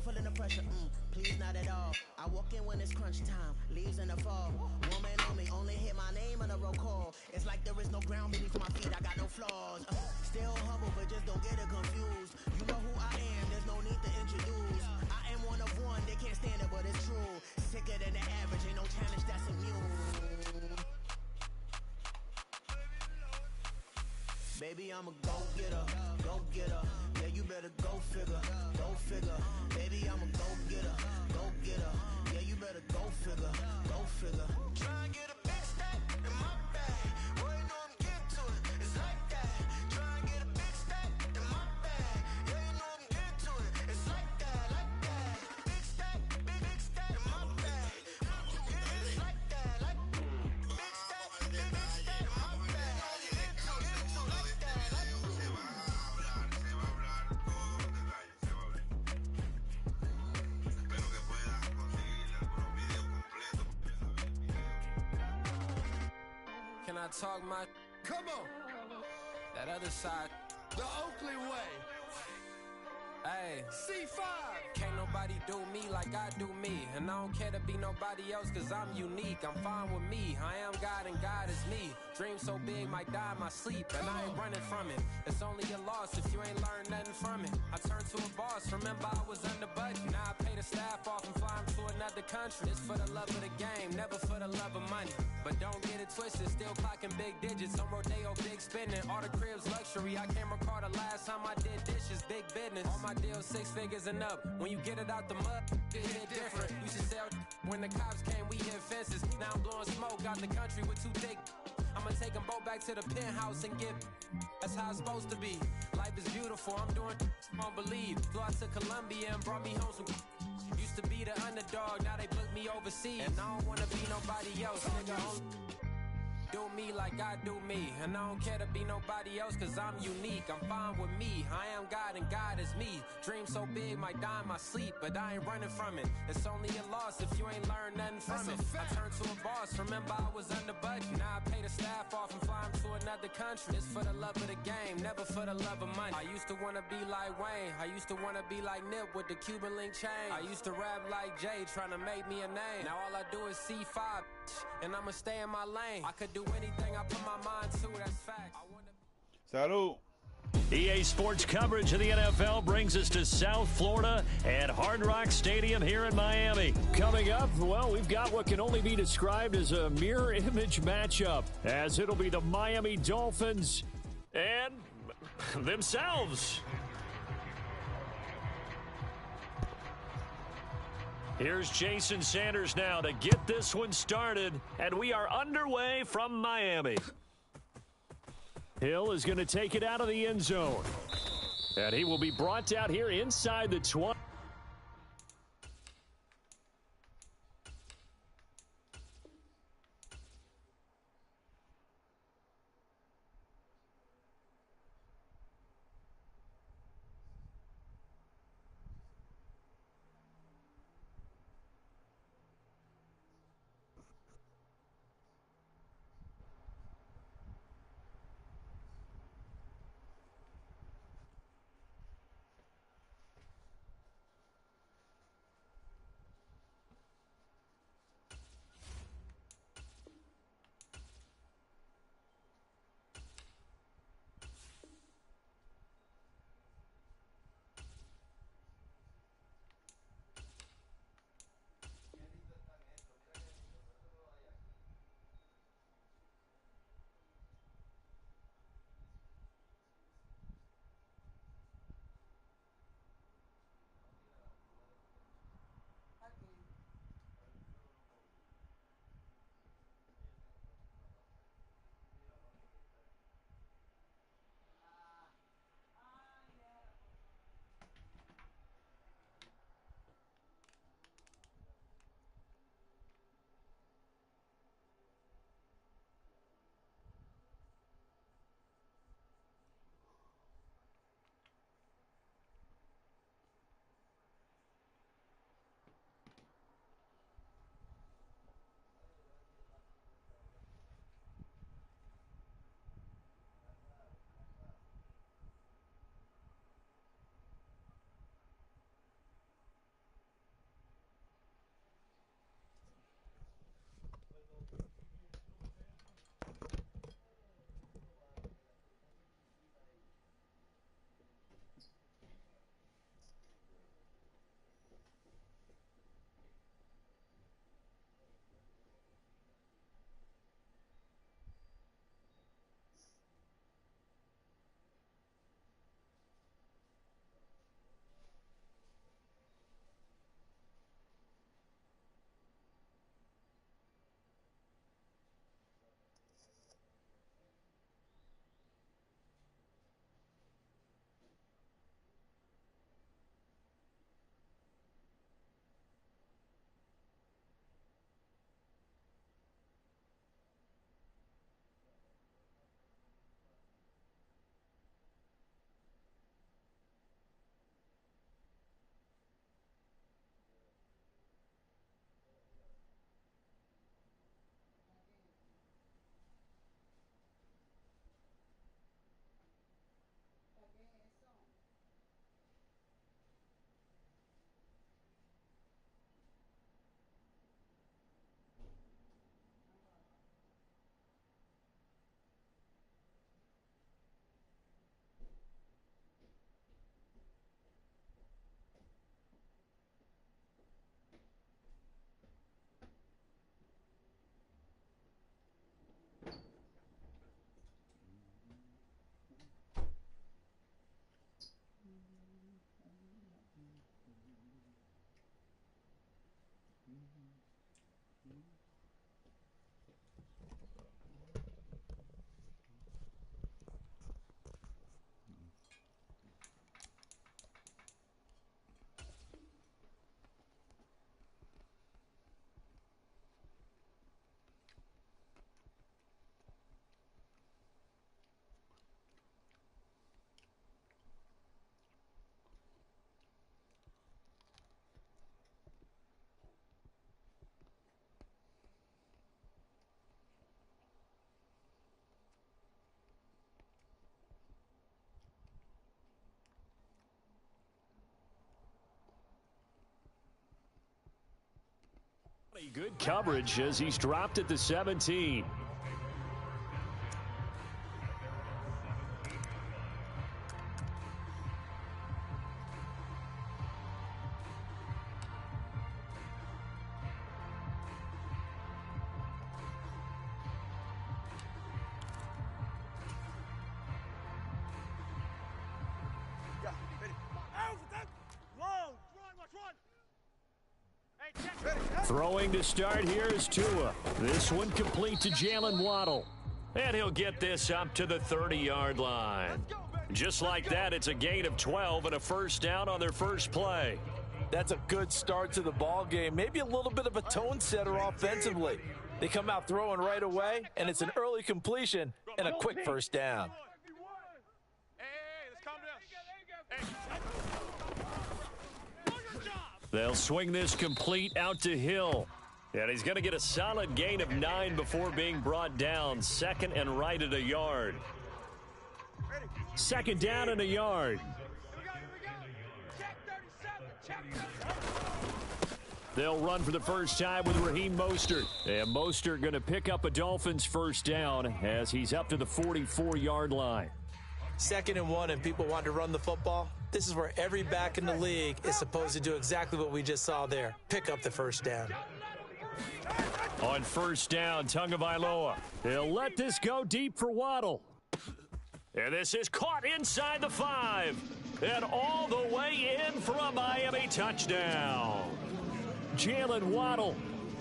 feeling the pressure, please not at all. I walk in when it's crunch time, leaves in the fall. Woman on me, only hit my name on a roll call. It's like there is no ground beneath my feet, I got no flaws. Still humble, but just don't get it confused. You know who I am, there's no need to introduce. I am one of one, they can't stand it, but it's true. Sicker than the average, ain't no challenge that's immune. Baby, I'm a go-getter, go-getter. Yeah, you better go figure, go figure. Baby, I'm a go-getter, go-getter. Yeah, you better go figure, go figure. Try and get a big stack in my bag. Boy, you know I'm getting to it, it's like that. Try and get a big stack in my bag. Yeah, you know I'm getting to it, it's like that, like that. Big stack in my bag. Yeah, it's like that, like big stack in my bag. Can I talk my? Come on. That other side. The Oakley way. Hey. C5. Can't nobody do me like I do me. And I don't care to be nobody else cause I'm unique. I'm fine with me. I am God and God is me. Dream so big might die in my sleep. And I ain't running from it. It's only a loss if you ain't learned nothing from it. I turned to a boss. Remember I was under budget. Now I pay the staff off and fly them to another country. It's for the love of the game, never for the love of money. But don't get it twisted, still clocking big digits. On Rodeo, big spending. All the cribs luxury. I can't recall the last time I did dishes. Big business. All my deals 6 figures and up. When you get it out the mud, it hit different. Used to sell when the cops came, we hit fences. Now I'm blowing smoke out the country with 2 thick. I'ma take them both back to the penthouse and get. That's how it's supposed to be. Life is beautiful, I'm doing won't believe. Flew out to Colombia and brought me home some. Used to be the underdog, now they book me overseas. And I don't wanna be nobody else, nigga. Do me like I do me. And I don't care to be nobody else cause I'm unique. I'm fine with me. I am God and God is me. Dream so big might die in my sleep, but I ain't running from it. It's only a loss if you ain't learned nothing from it. I turned to a boss, remember I was under budget. Now I pay the staff off and fly them to another country. It's for the love of the game, never for the love of money. I used to wanna be like Wayne. I used to wanna be like Nip with the Cuban link chain. I used to rap like Jay, trying to make me a name. Now all I do is C5, and I'ma stay in my lane. I could do anything I put my mind to, that's fact. Salud. EA Sports coverage of the NFL brings us to South Florida at Hard Rock Stadium here in Miami. Coming up, well, we've got what can only be described as a mirror image matchup, as it'll be the Miami Dolphins and themselves. Here's Jason Sanders now to get this one started, and we are underway from Miami. Hill is going to take it out of the end zone, and he will be brought out here inside the 20. Good coverage as he's dropped at the 17. Throwing to start here is Tua. This one complete to Jalen Waddle. And he'll get this up to the 30-yard line. Just like that, it's a gain of 12 and a first down on their first play. That's a good start to the ball game. Maybe a little bit of a tone setter offensively. They come out throwing right away, and it's an early completion and a quick first down. They'll swing this complete out to Hill. And he's going to get a solid gain of 9 before being brought down. Second and right at a yard. Second down and a yard. They'll run for the first time with Raheem Mostert. And Mostert going to pick up a Dolphins first down as he's up to the 44-yard line. 2nd and 1 and people want to run the football. This is where every back in the league is supposed to do exactly what we just saw there. Pick up the first down. On first down, Tagovailoa. He'll let this go deep for Waddle. And this is caught inside the 5. And all the way in for a Miami touchdown. Jalen Waddle,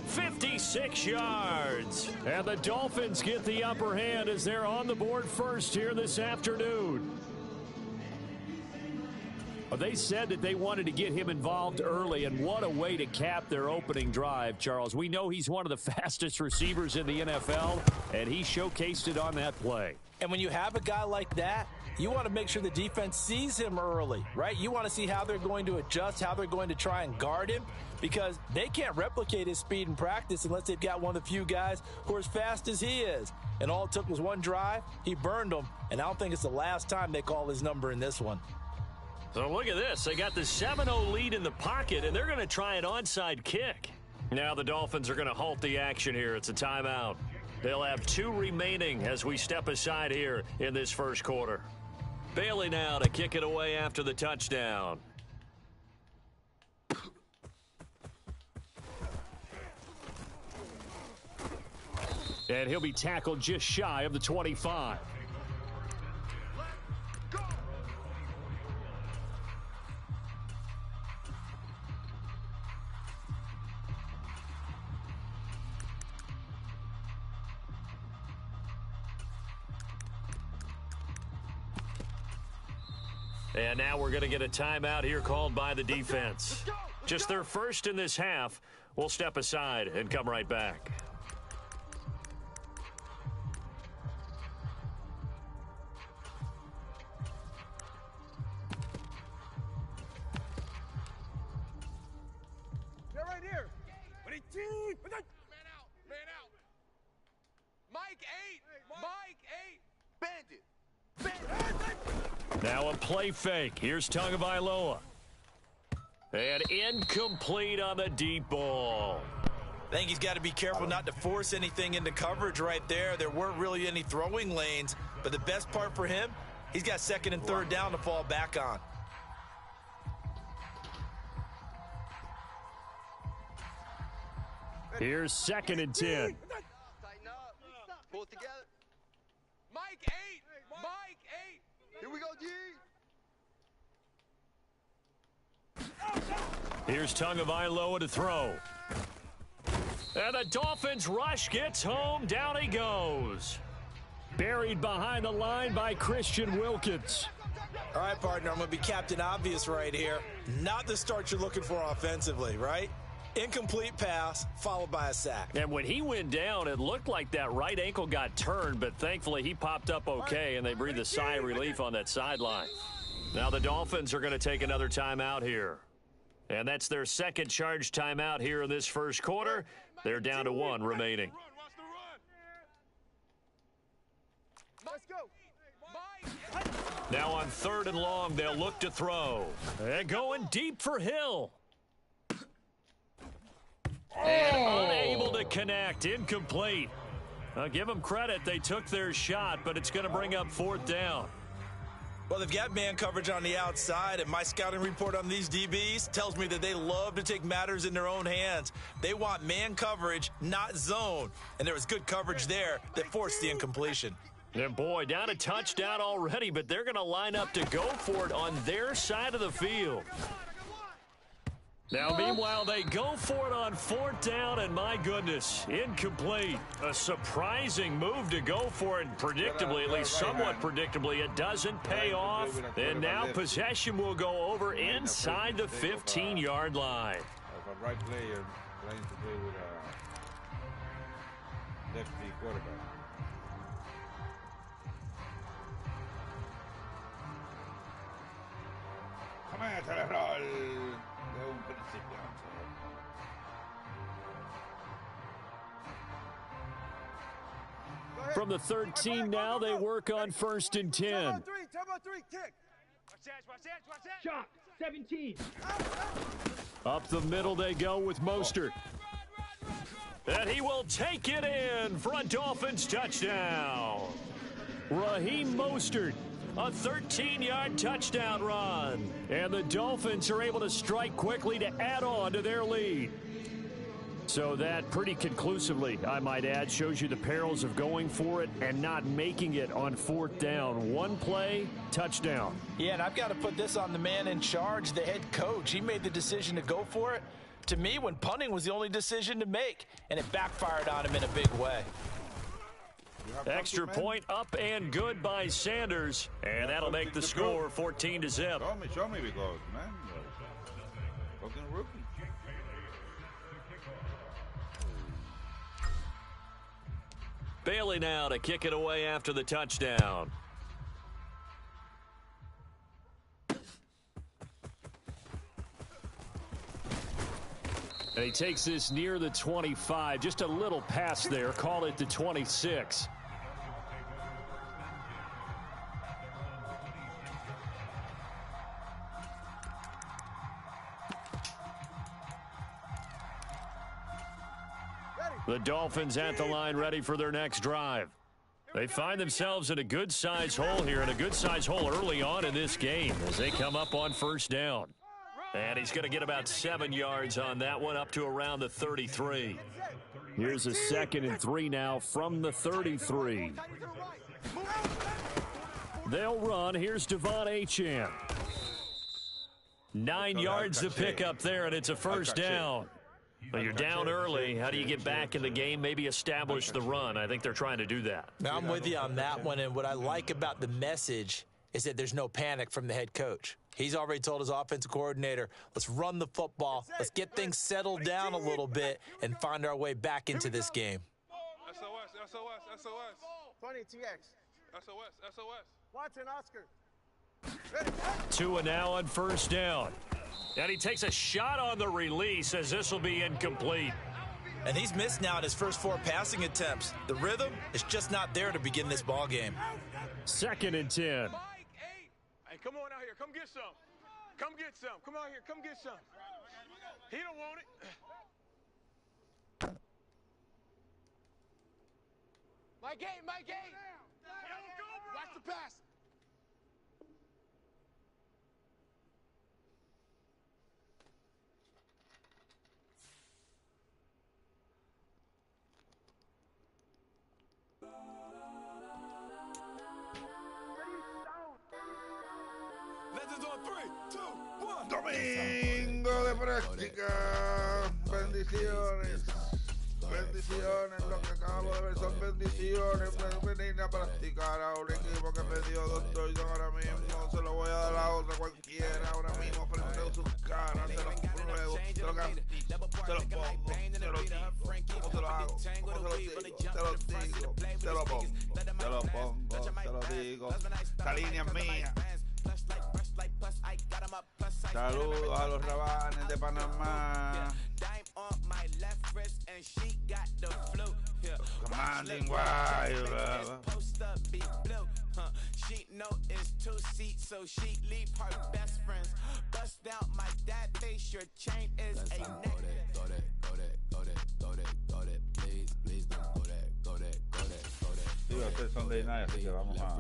56 yards. And the Dolphins get the upper hand as they're on the board first here this afternoon. They said that they wanted to get him involved early, and what a way to cap their opening drive, Charles. We know he's one of the fastest receivers in the NFL, and he showcased it on that play. And when you have a guy like that, you want to make sure the defense sees him early, right? You want to see how they're going to adjust, how they're going to try and guard him, because they can't replicate his speed in practice unless they've got one of the few guys who are as fast as he is. And all it took was one drive. He burned them, and I don't think it's the last time they call his number in this one. So look at this. They got the 7-0 lead in the pocket, and they're going to try an onside kick. Now the Dolphins are going to halt the action here. It's a timeout. They'll have 2 remaining as we step aside here in this first quarter. Bailey now to kick it away after the touchdown. And he'll be tackled just shy of the 25. And now we're going to get a timeout here called by the defense. Just their first in this half. We'll step aside and come right back. They're right here. Man out. Mike 8. Mike 8. Bandit. Now a play fake. Here's Tagovailoa. And incomplete on the deep ball. I think he's got to be careful not to force anything into coverage right there. There weren't really any throwing lanes, but the best part for him, he's got 2nd and 3rd down to fall back on. Here's 2nd and 10. Tighten up. Pull it together. Mike 8. Here we go, G. Here's Tagovailoa to throw. And the Dolphins rush gets home. Down he goes. Buried behind the line by Christian Wilkins. All right, partner, I'm going to be Captain Obvious right here. Not the start you're looking for offensively, right? Incomplete pass followed by a sack. And when he went down, it looked like that right ankle got turned, but thankfully he popped up okay, and they breathed a sigh of relief on that sideline. Now the Dolphins are going to take another timeout here. And that's their 2nd charge timeout here in this first quarter. They're down to 1 remaining. Let's go. Now on 3rd and long, they'll look to throw. And going deep for Hill. And unable to connect. Incomplete. I'll give them credit. They took their shot, but it's going to bring up 4th down. Well, they've got man coverage on the outside, and my scouting report on these DBs tells me that they love to take matters in their own hands. They want man coverage, not zone. And there was good coverage there that forced the incompletion. And boy, down a touchdown already, but they're going to line up to go for it on their side of the field. Now, meanwhile, they go for it on 4th down, and my goodness, incomplete. A surprising move to go for it, predictably, at least somewhat predictably. It doesn't pay off, and now possession will go over inside the 15-yard line. Right player playing to play with a lefty quarterback. Comienza el error de un principiante. From the 13 now, they work on 1st and 10. Turbo 3, kick. Shot, 17. Up the middle they go with Mostert. And he will take it in for a Dolphins touchdown. Raheem Mostert, a 13-yard touchdown run. And the Dolphins are able to strike quickly to add on to their lead. So that pretty conclusively, I might add, shows you the perils of going for it and not making it on 4th down. One play, touchdown. Yeah, and I've got to put this on the man in charge, the head coach. He made the decision to go for it. To me, when punting was the only decision to make, and it backfired on him in a big way. Extra point up and good by Sanders, and that'll make the score 14-0. Show me because, man, fucking rookie. Bailey now to kick it away after the touchdown. And he takes this near the 25. Just a little pass there. Call it the 26. The Dolphins at the line ready for their next drive. They find themselves in a good-sized hole here, and a good-sized hole early on in this game as they come up on 1st down. And he's going to get about 7 yards on that one, up to around the 33. Here's a 2nd and 3 now from the 33. They'll run. Here's Devon Achane. 9 yards to pick up there, and it's a 1st down. But you're down early. How do you get back in the game? Maybe establish the run. I think they're trying to do that. Now, I'm with you on that one, and what I like about the message is that there's no panic from the head coach. He's already told his offensive coordinator, let's run the football, let's get things settled down a little bit, and find our way back into this game. SOS. 20 TX. SOS. Watson, Oscar. 2 and now on 1st down. And he takes a shot on the release as this will be incomplete. And he's missed now at his first 4 passing attempts. The rhythm is just not there to begin this ball game. 2nd and 10. Hey, come on out here. Come get some. Come out here. Come get some. He don't want it. My gate. Watch the pass. Domingo de práctica. Bendiciones. Lo que acabo de ver son bendiciones. Venir a practicar a un equipo que me dio 2 touchdowns ahora mismo. Se lo voy a dar a otra cualquiera ahora mismo frente a sus caras. Se los pruebo, se los garantizo, se los pongo, se los digo. ¿Cómo se lo hago? ¿Cómo se los digo? Se los digo, se los pongo, se los digo. Esta línea es mía. Saludos a los rabanes de Panamá. Commanding wild. She know it's 2 seats, so she leave her best friends. Bust out my dad face, your chain is a neck. el Sunday Night, así que vamos a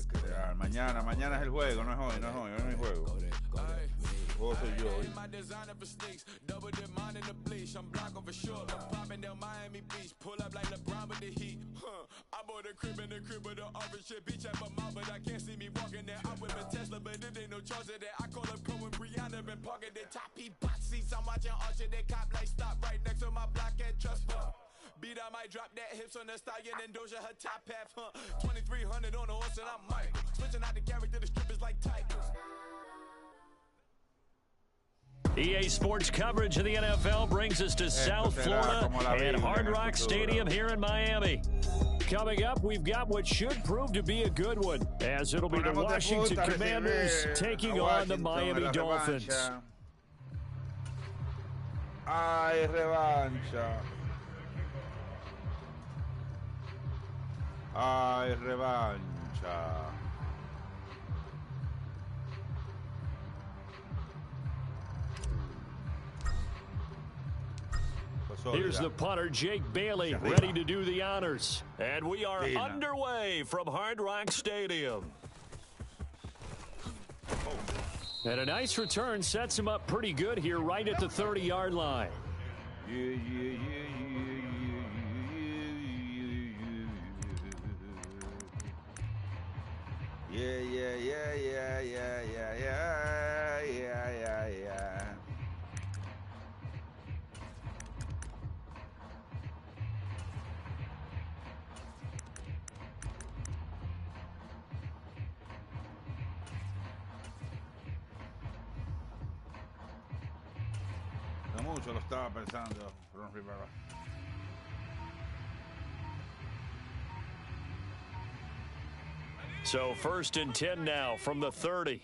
crear. Mañana es el juego, no es hoy, hoy no hay juego. El juego soy yo hoy. Beat, I might drop that hips on the stallion and Doja her top half, 2300 on the horse and I'm Michael. Switching out the character, the strippers like tigers. EA Sports coverage of the NFL brings us to South Florida and Hard Rock Stadium here in Miami. Coming up, we've got what should prove to be a good one, as it'll be the Washington Commanders taking on the Miami Dolphins. Ay, revancha. Ay, revancha. Here's the punter, Jake Bailey, ready to do the honors. And we are underway from Hard Rock Stadium. And a nice return sets him up pretty good here right at the 30-yard line. No mucho lo estaba pensando, Ron Rivera. So 1st and 10 now from the 30.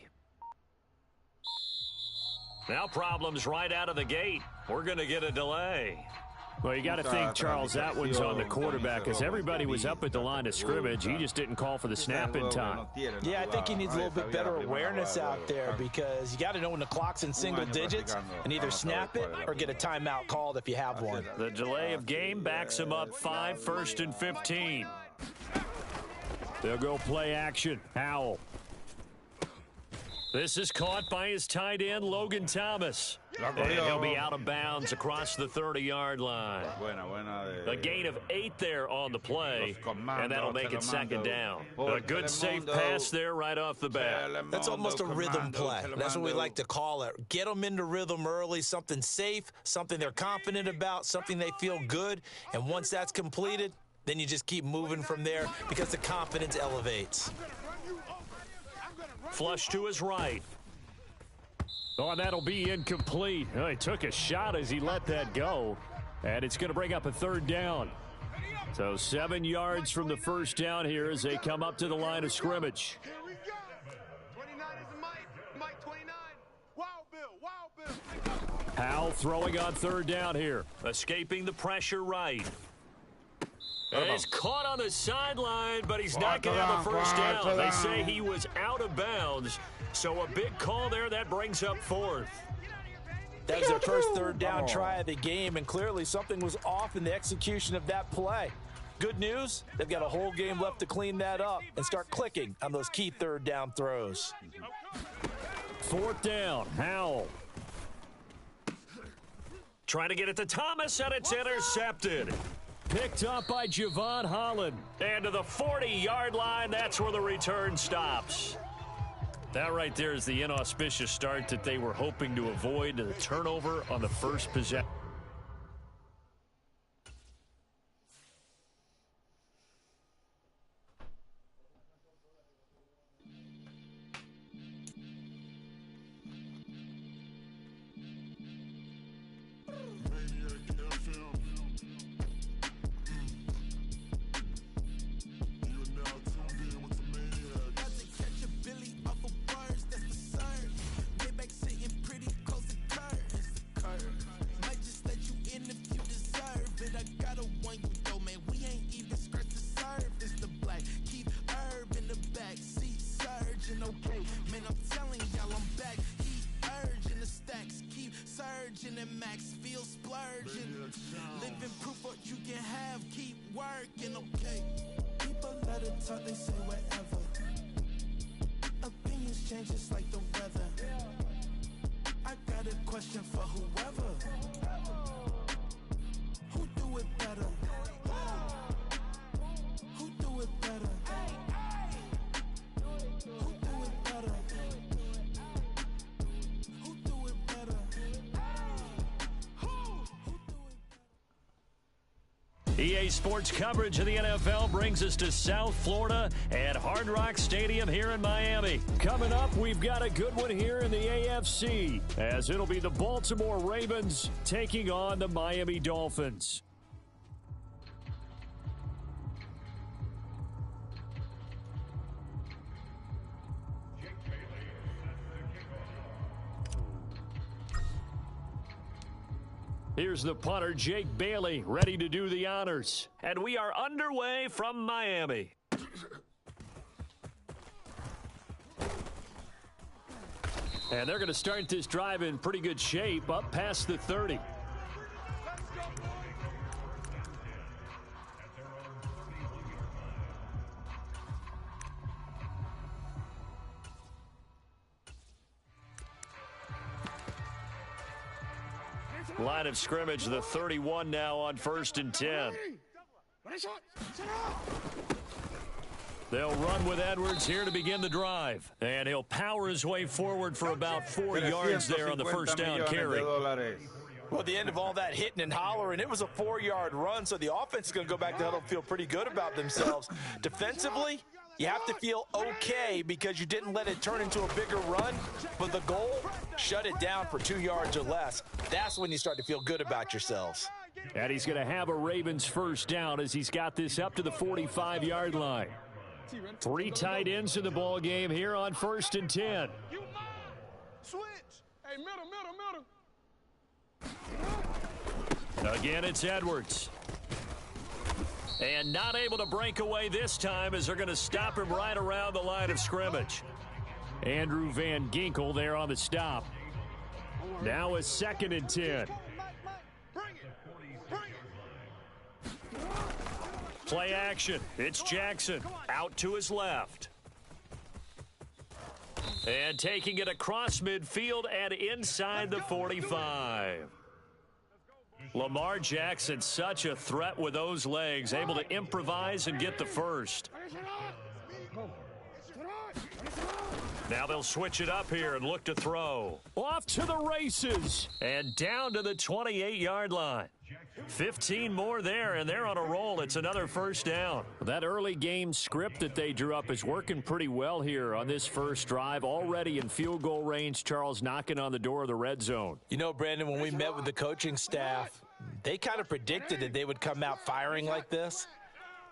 Now problems right out of the gate. We're going to get a delay. Well, you got to think, Charles, that one's on the quarterback because everybody was up at the line of scrimmage. He just didn't call for the snap in time. Yeah, I think he needs a little bit better awareness out there because you got to know when the clock's in single digits and either snap it or get a timeout called if you have one. The delay of game backs him up 5, 1st and 15. They'll go play action. Howell. This is caught by his tight end, Logan Thomas. And he'll be out of bounds across the 30-yard line. A gain of 8 there on the play, and that'll make it 2nd down. A good safe pass there right off the bat. That's almost a rhythm play. That's what we like to call it. Get them into rhythm early, something safe, something they're confident about, something they feel good. And once that's completed, then you just keep moving from there because the confidence elevates. Flush to his right. Oh, that'll be incomplete. Oh, he took a shot as he let that go. And it's going to bring up a 3rd down. So 7 yards from the 1st down here as they come up to the line of scrimmage. 29 is Mike 29. Wild Bill. Howell throwing on 3rd down here. Escaping the pressure right. And he's caught on the sideline, but he's not going to have a 1st down. They say he was out of bounds. So a big call there. That brings up 4th. That was their first 3rd down try of the game, and clearly something was off in the execution of that play. Good news, they've got a whole game left to clean that up and start clicking on those key 3rd down throws. 4th down, Howell. Trying to get it to Thomas, and it's intercepted. Picked up by Javon Holland. And to the 40-yard line, that's where the return stops. That right there is the inauspicious start that they were hoping to avoid, the turnover on the first possession. living proof what you can have. Keep working, okay? People let it talk, they say whatever. Opinions change just like the weather. I got a question for whoever. Who do it better? Who do it better? Who do it better? Who do it better? EA Sports coverage of the NFL brings us to South Florida at Hard Rock Stadium here in Miami. Coming up, we've got a good one here in the AFC, as it'll be the Baltimore Ravens taking on the Miami Dolphins. Here's the punter, Jake Bailey, ready to do the honors. And we are underway from Miami. And they're going to start this drive in pretty good shape, up past the 30. Line of scrimmage, the 31 now on 1st and 10. They'll run with Edwards here to begin the drive. And he'll power his way forward for about 4 yards there on the first down carry. Well, at the end of all that hitting and hollering, it was a 4-yard run, so the offense is going to go back to huddle, feel pretty good about themselves. Defensively, you have to feel okay because you didn't let it turn into a bigger run, but the goal, shut it down for 2 yards or less. That's when you start to feel good about yourselves. And he's going to have a Ravens first down as he's got this up to the 45-yard line. 3 tight ends in the ball game here on 1st and 10. Switch. Hey, middle. Again, it's Edwards. And not able to break away this time as they're going to stop him right around the line of scrimmage. Andrew Van Ginkel there on the stop. Now a 2nd and 10. Play action. It's Jackson out to his left. And taking it across midfield and inside the 45. Lamar Jackson, such a threat with those legs, able to improvise and get the first. Now they'll switch it up here and look to throw. Off to the races and down to the 28-yard line. 15 more there, and they're on a roll. It's another first down. That early game script that they drew up is working pretty well here on this first drive. Already in field goal range, Charles knocking on the door of the red zone. You know, Brandon, when we met with the coaching staff, they kind of predicted that they would come out firing like this.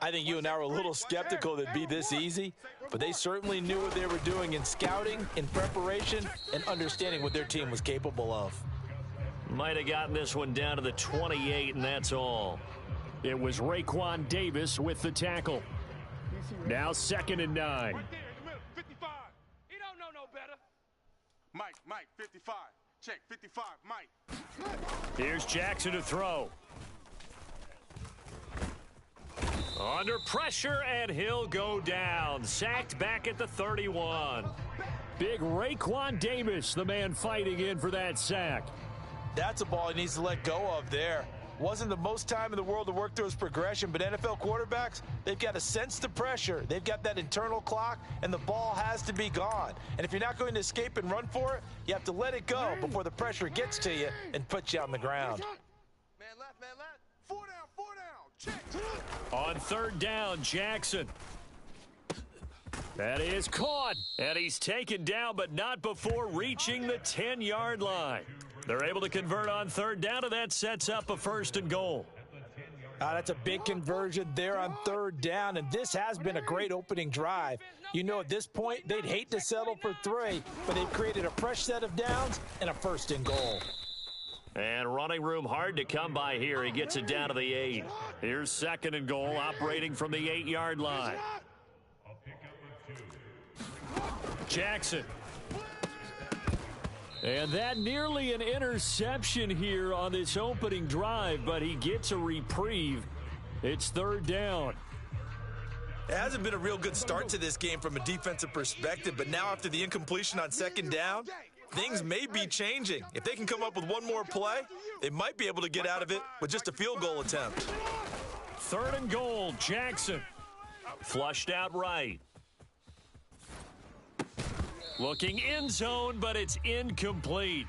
I think you and I were a little skeptical that it'd be this easy, but they certainly knew what they were doing in scouting, in preparation, and understanding what their team was capable of. Might have gotten this one down to the 28, and that's all. It was Raekwon Davis with the tackle. Now 2nd and 9. Right there in the middle, 55. He don't know no better. Mike, 55. Check, 55, Mike. Here's Jackson to throw. Under pressure, and he'll go down. Sacked back at the 31. Big Raekwon Davis, the man fighting in for that sack. That's a ball he needs to let go of there. Wasn't the most time in the world to work through his progression, but NFL quarterbacks, they've got to sense the pressure. They've got that internal clock, and the ball has to be gone. And if you're not going to escape and run for it, you have to let it go before the pressure gets to you and puts you on the ground. Man left. 4 down. Check. On 3rd down, Jackson. That is caught, and he's taken down, but not before reaching the 10-yard line. They're able to convert on 3rd down, and that sets up a 1st and goal. That's a big conversion there on 3rd down, and this has been a great opening drive. You know, at this point, they'd hate to settle for 3, but they've created a fresh set of downs and a 1st and goal. And running room hard to come by here. He gets it down to the 8. Here's 2nd and goal, operating from the 8-yard line. Jackson. And that nearly an interception here on this opening drive, but he gets a reprieve. It's third down. It hasn't been a real good start to this game from a defensive perspective, but now after the incompletion on second down, things may be changing. If they can come up with one more play, they might be able to get out of it with just a field goal attempt. Third and goal, Jackson. Flushed out right. Looking end zone, but it's incomplete.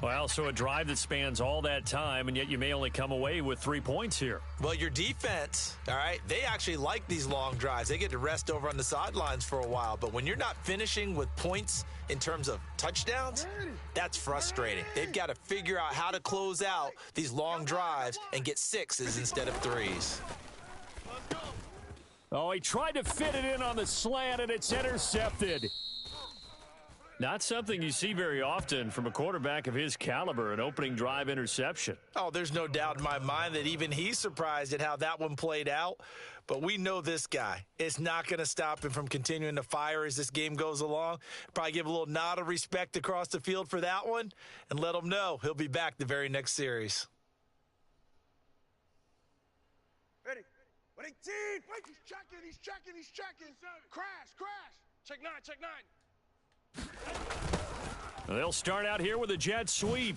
Well, so a drive that spans all that time, and yet you may only come away with 3 points here. Well, your defense, all right, they actually like these long drives. They get to rest over on the sidelines for a while. But when you're not finishing with points in terms of touchdowns, that's frustrating. They've got to figure out how to close out these long drives and get 6s instead of 3s. Oh, he tried to fit it in on the slant, and it's intercepted. Not something you see very often from a quarterback of his caliber, an opening drive interception. Oh, there's no doubt in my mind that even he's surprised at how that one played out. But we know this guy. It's not going to stop him from continuing to fire as this game goes along. Probably give a little nod of respect across the field for that one and let him know he'll be back the very next series. Ready? Wait, he's checking. Crash. Check 9. They'll start out here with a jet sweep.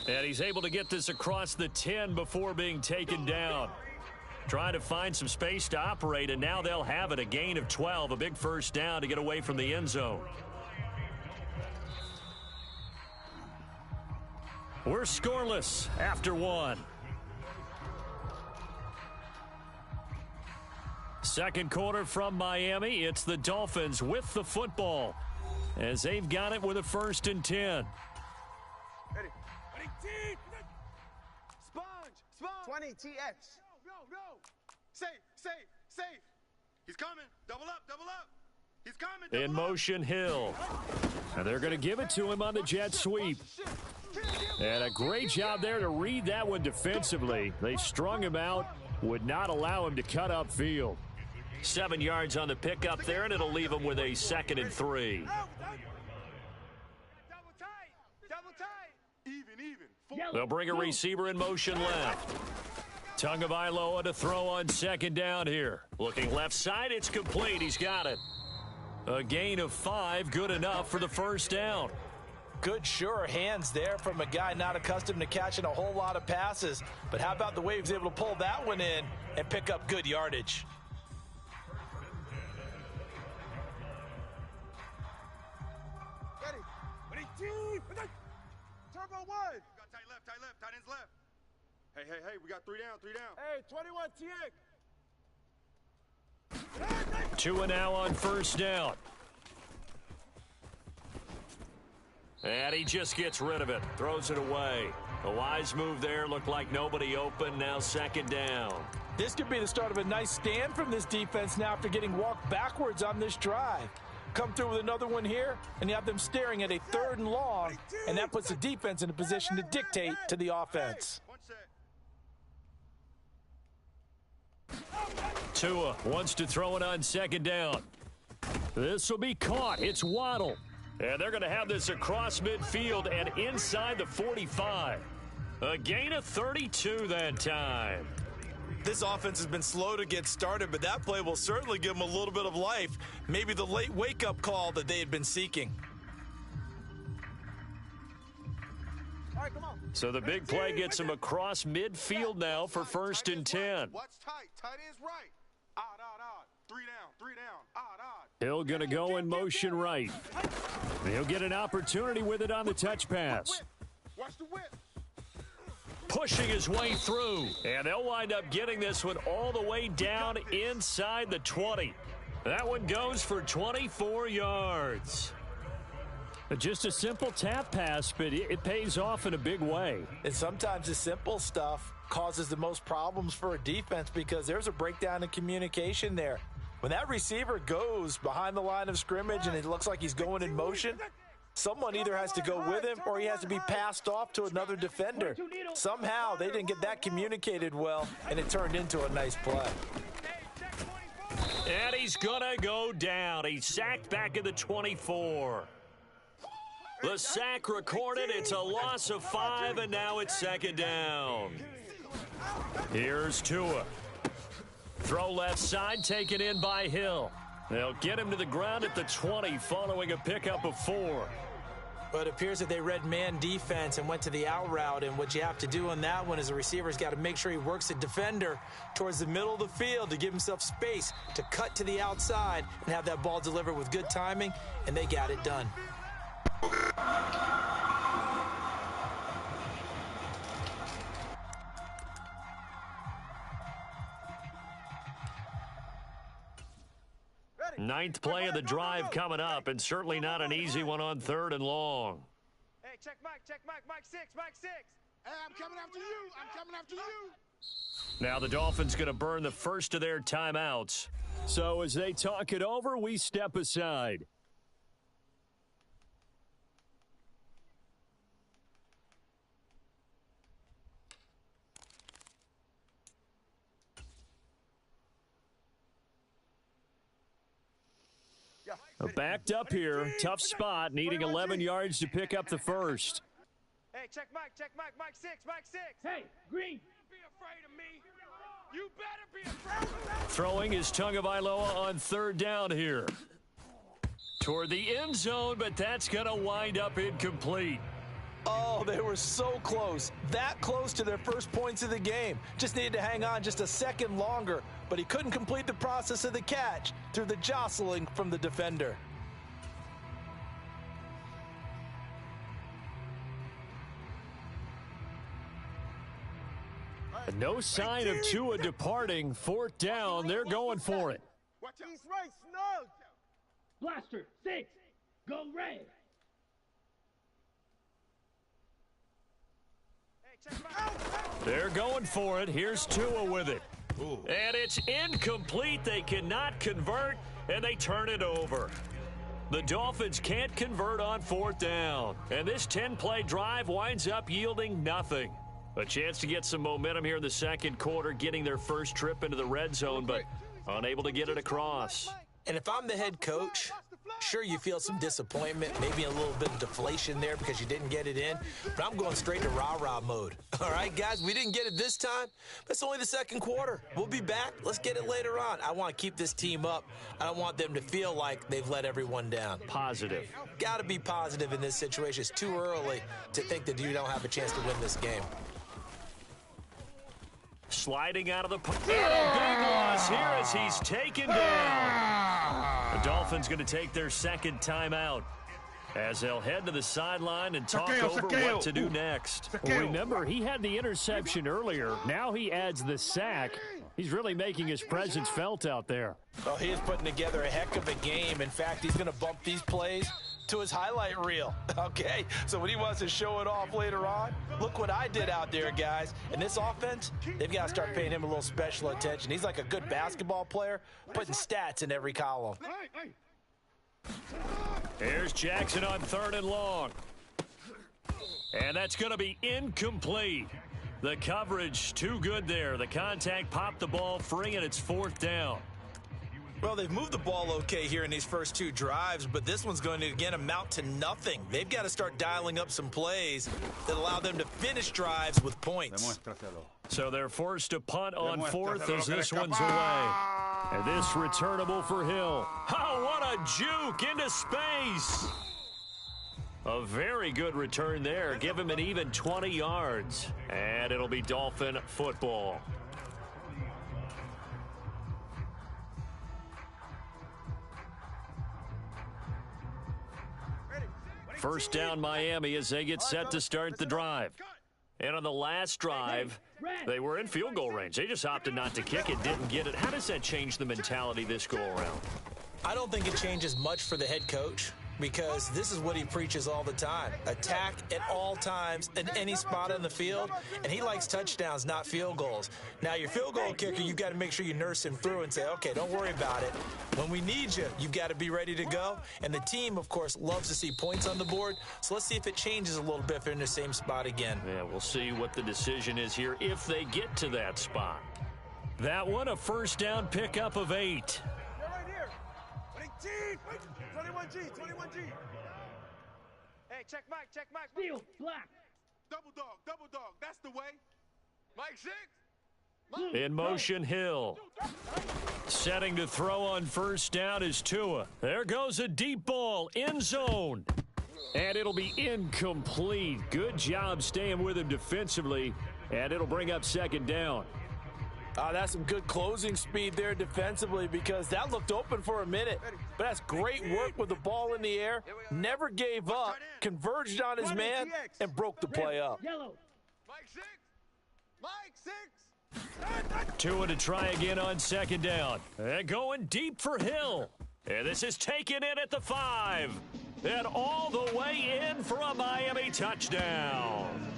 And he's able to get this across the 10 before being taken down. Trying to find some space to operate, and now they'll have it. A gain of 12, a big first down to get away from the end zone. We're scoreless after one. Second quarter from Miami. It's the Dolphins with the football as they've got it with a 1st and 10. Ready, Sponge. 20 TX. Go. Safe. He's coming. Double up. He's coming. In motion, Hill. And they're going to give it to him on the jet sweep. And a great job there to read that one defensively. They strung him out, would not allow him to cut upfield. 7 yards on the pickup there, and it'll leave him with a 2nd and 3. Double tight. Even. They'll bring a receiver in motion left. Tagovailoa to throw on 2nd down here. Looking left side, it's complete. He's got it. A gain of 5, good enough for the 1st down. Good, sure hands there from a guy not accustomed to catching a whole lot of passes. But how about the way he was able to pull that one in and pick up good yardage? Ready, deep. Turbo 1. Got tight left. Tight ends left. Hey, we got 3 down. Hey, 21 TX. 2 and now on 1st down. And he just gets rid of it, throws it away. A wise move there, looked like nobody open, now 2nd down. This could be the start of a nice stand from this defense now after getting walked backwards on this drive. Come through with another one here, and you have them staring at a 3rd and long, and that puts the defense in a position to dictate to the offense. Tua wants to throw it on 2nd down. This will be caught. It's Waddle. And they're going to have this across midfield and inside the 45. A gain of 32 that time. This offense has been slow to get started, but that play will certainly give them a little bit of life. Maybe the late wake-up call that they had been seeking. All right, come on. So the big play gets him across midfield now for 1st and 10. What's tight? Tight ends right. Odd. 3 down. Odd. Hill going to go in motion right. He'll get an opportunity with it on the touch pass. Watch the whip. Pushing his way through. And they'll wind up getting this one all the way down inside the 20. That one goes for 24 yards. Just a simple tap pass, but it pays off in a big way. And sometimes the simple stuff causes the most problems for a defense because there's a breakdown in communication there. When that receiver goes behind the line of scrimmage and it looks like he's going in motion, someone either has to go with him or he has to be passed off to another defender. Somehow they didn't get that communicated well, and it turned into a nice play. And he's going to go down. He's sacked back at the 24. The sack recorded. It's a loss of 5, and now it's second down. Here's Tua. Throw left side, taken in by Hill. They'll get him to the ground at the 20 following a pickup of 4. But it appears that they read man defense and went to the out route, and what you have to do on that one is the receiver's got to make sure he works the defender towards the middle of the field to give himself space to cut to the outside and have that ball delivered with good timing, and they got it done. Ninth play of the drive coming up, and certainly not an easy one on 3rd and long. Hey, check Mike, Mike 6, Mike 6. Hey, I'm coming after you. I'm coming after you. Now the Dolphins going to burn the first of their timeouts. So as they talk it over, we step aside. Backed up here, tough spot, needing 11 yards to pick up the first. Hey, check Mike, Mike 6, Mike 6. Hey, Green. Be afraid of me. You better be afraid of me. Throwing is Tagovailoa on 3rd down here. Toward the end zone, but that's going to wind up incomplete. Oh, they were so close. That close to their first points of the game. Just needed to hang on just a second longer, but he couldn't complete the process of the catch through the jostling from the defender. No sign of Tua departing. 4th down, they're going for it. He's right, snug. Blaster 6. Go red. They're going for it. Here's Tua with it. Ooh. And it's incomplete. They cannot convert, and they turn it over. The Dolphins can't convert on 4th down. And this 10-play drive winds up yielding nothing. A chance to get some momentum here in the second quarter, getting their first trip into the red zone, but unable to get it across. And if I'm the head coach, sure, you feel some disappointment, maybe a little bit of deflation there because you didn't get it in, but I'm going straight to rah-rah mode. All right, guys, we didn't get it this time, but it's only the second quarter. We'll be back. Let's get it later on. I want to keep this team up. I don't want them to feel like they've let everyone down. Positive. Got to be positive in this situation. It's too early to think that you don't have a chance to win this game. Sliding out of the pocket. Big loss here as he's taken down. The Dolphins going to take their second timeout as they'll head to the sideline and talk over what to do next. Well, remember, he had the interception earlier. Now he adds the sack. He's really making his presence felt out there. Well, he is putting together a heck of a game. In fact, he's going to bump these plays to his highlight reel, okay? So when he wants to show it off later on, look what I did out there, guys. And this offense, they've got to start paying him a little special attention. He's like a good basketball player, putting stats in every column. Here's Jackson on 3rd and long. And that's going to be incomplete. The coverage too good there. The contact popped the ball free, and it's 4th down. Well, they've moved the ball okay here in these first 2 drives, but this one's going to, again, amount to nothing. They've got to start dialing up some plays that allow them to finish drives with points. So they're forced to punt on 4th as this one's away. And this returnable for Hill. Oh, what a juke into space. A very good return there. Give him an even 20 yards. And it'll be Dolphin football. First down Miami as they get set to start the drive. And on the last drive, they were in field goal range. They just opted not to kick it, didn't get it. How does that change the mentality this go around? I don't think it changes much for the head coach, because this is what he preaches all the time. Attack at all times in any spot on the field, and he likes touchdowns, not field goals. Now, your field goal kicker, you've got to make sure you nurse him through and say, okay, don't worry about it. When we need you, you've got to be ready to go. And the team, of course, loves to see points on the board, so let's see if it changes a little bit if they're in the same spot again. Yeah, we'll see what the decision is here if they get to that spot. That one, a first down pickup of 8. 21G, 21G. Hey, check Mike, check Mike. Steal, black. Double dog, that's the way. Mike 6. In motion, Hill. Setting to throw on first down is Tua. There goes a deep ball, end zone. And it'll be incomplete. Good job staying with him defensively. And it'll bring up second down. That's some good closing speed there defensively because that looked open for a minute. But that's great work with the ball in the air. Never gave up, converged on his man, and broke the play up. Yellow. Mike 6. Mike 6. Tua to try again on second down. And going deep for Hill. And this is taken in at the 5. And all the way in for a Miami touchdown.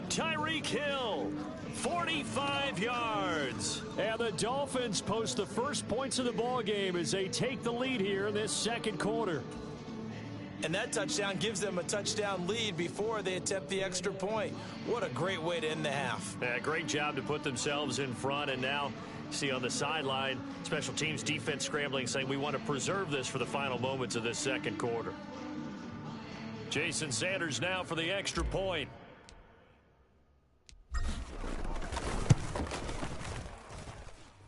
Tyreek Hill, 45 yards. And the Dolphins post the first points of the ball game as they take the lead here in this second quarter. And that touchdown gives them a touchdown lead before they attempt the extra point. What a great way to end the half. Great job to put themselves in front. And now, see on the sideline, special teams defense scrambling, saying we want to preserve this for the final moments of this second quarter. Jason Sanders now for the extra point.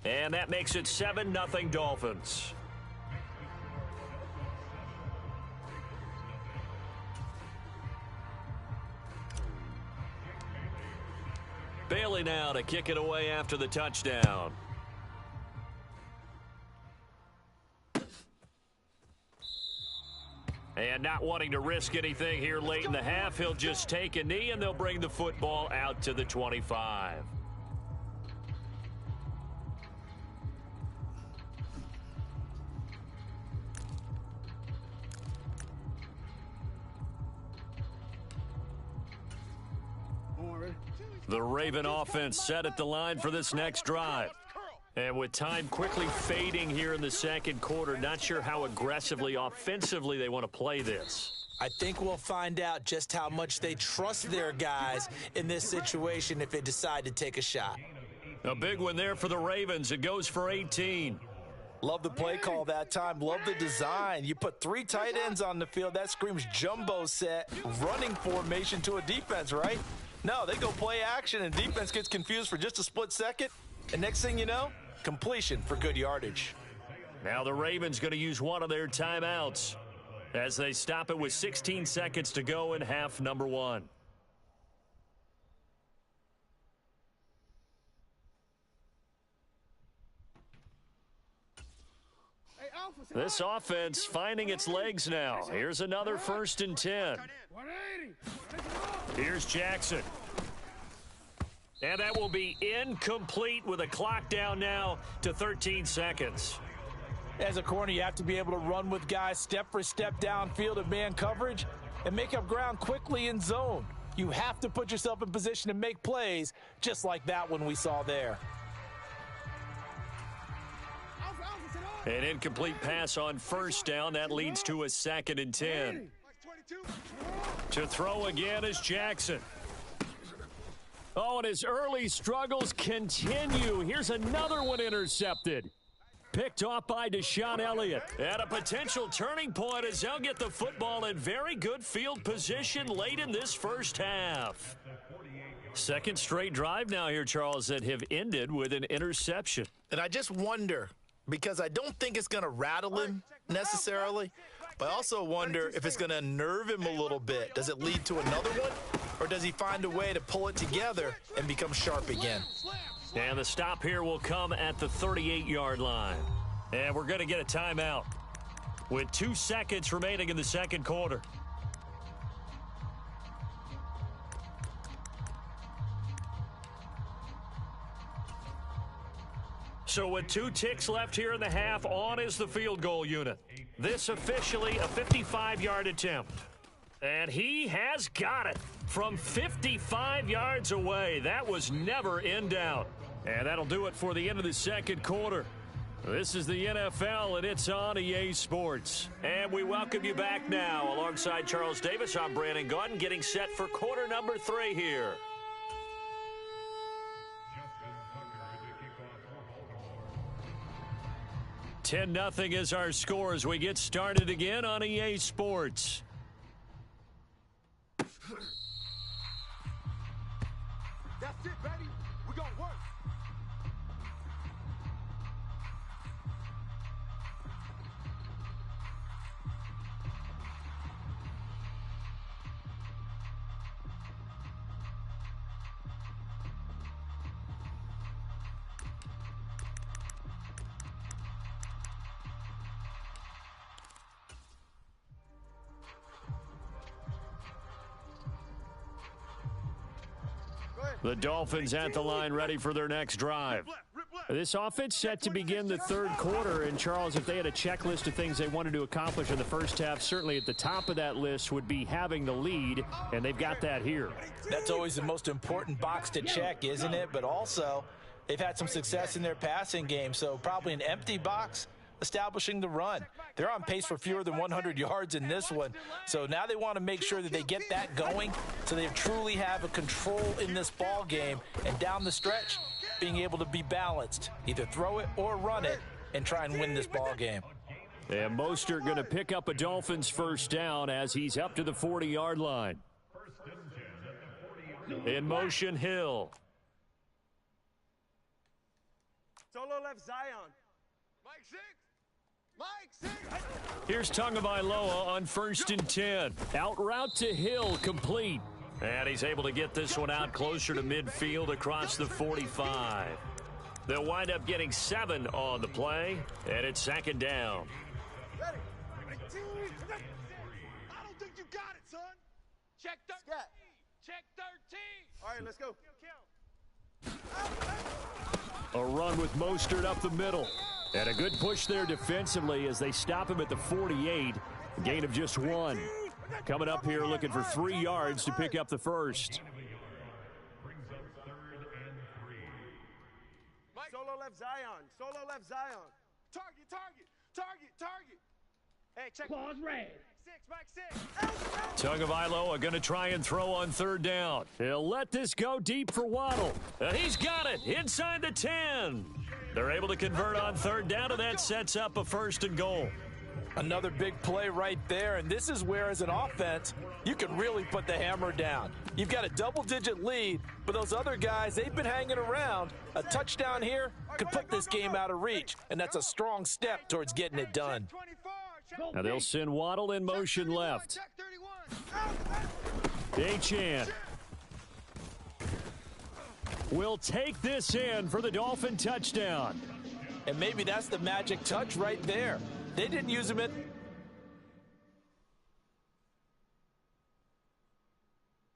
And that makes it 7-0 Dolphins. Bailey now to kick it away after the touchdown. And not wanting to risk anything here late in the half, he'll just take a knee and they'll bring the football out to the 25. The Raven offense set at the line for this next drive. And with time quickly fading here in the second quarter, not sure how aggressively, offensively they want to play this. I think we'll find out just how much they trust their guys in this situation if they decide to take a shot. A big one there for the Ravens. It goes for 18. Love the play call that time. Love the design. You put 3 tight ends on the field. That screams jumbo set, running formation to a defense, right? No, they go play action, and defense gets confused for just a split second. And next thing you know, completion for good yardage. Now the Ravens going to use one of their timeouts as they stop it with 16 seconds to go in half number 1. This offense finding its legs now. Here's another 1st and 10. Here's Jackson. And that will be incomplete with a clock down now to 13 seconds. As a corner, you have to be able to run with guys step for step downfield of man coverage and make up ground quickly in zone. You have to put yourself in position to make plays just like that one we saw there. An incomplete pass on first down. That leads to a 2nd and 10. To throw again is Jackson. Oh, and his early struggles continue. Here's another one intercepted. Picked off by Deshaun Elliott. At a potential turning point as they'll get the football in very good field position late in this first half. Second straight drive now here, Charles, that have ended with an interception. And I just wonder, because I don't think it's going to rattle him necessarily, but I also wonder if it's going to nerve him a little bit. Does it lead to another one, or does he find a way to pull it together and become sharp again? And the stop here will come at the 38-yard line. And we're going to get a timeout with 2 seconds remaining in the second quarter. So with 2 ticks left here in the half, on is the field goal unit. This officially a 55-yard attempt. And he has got it from 55 yards away. That was never in doubt. And that'll do it for the end of the second quarter. This is the NFL, and it's on EA Sports. And we welcome you back now. Alongside Charles Davis, I'm Brandon Gordon, getting set for quarter number 3 here. $10-0 is our score as we get started again on EA Sports. That's it, baby. We're gonna work. The Dolphins at the line, ready for their next drive. This offense set to begin the third quarter. And, Charles, if they had a checklist of things they wanted to accomplish in the first half, certainly at the top of that list would be having the lead, and they've got that here. That's always the most important box to check, isn't it? But also, they've had some success in their passing game, so probably an empty box establishing the run. They're on pace for fewer than 100 yards in this one, so now they want to make sure that they get that going so they truly have a control in this ball game, and down the stretch, being able to be balanced, either throw it or run it, and try and win this ball game. And Mostert going to pick up a Dolphins first down as he's up to the 40-yard line. In motion, Hill. Solo left Zion. Mike 6. Mike 6. Here's Tagovailoa on 1st and 10. Out route to Hill, complete. And he's able to get this one out closer to midfield across the 45. They'll wind up getting 7 on the play, and it's 2nd down. Ready. I don't think you got it, son. Check 13. Check 13. All right, let's go. A run with Mostert up the middle. And a good push there defensively as they stop him at the 48. A gain of just 1. Coming up here looking for 3 yards to pick up the first. Solo left Zion. Solo left Zion. Target, target, target, target. Hey, check. Pause red. Mike 6. Tagovailoa going to try and throw on 3rd down. He'll let this go deep for Waddle. And he's got it inside the 10. They're able to convert on 3rd down, and that sets up a 1st and goal. Another big play right there, and this is where, as an offense, you can really put the hammer down. You've got a double-digit lead, but those other guys, they've been hanging around. A touchdown here could put this game out of reach, and that's a strong step towards getting it done. Now they'll send Waddle in motion left. Achan will take this in for the Dolphin touchdown. And maybe that's the magic touch right there. They didn't use him in.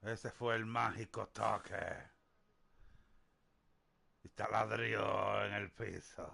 Ese fue el mágico toque. Y taladrió en el piso.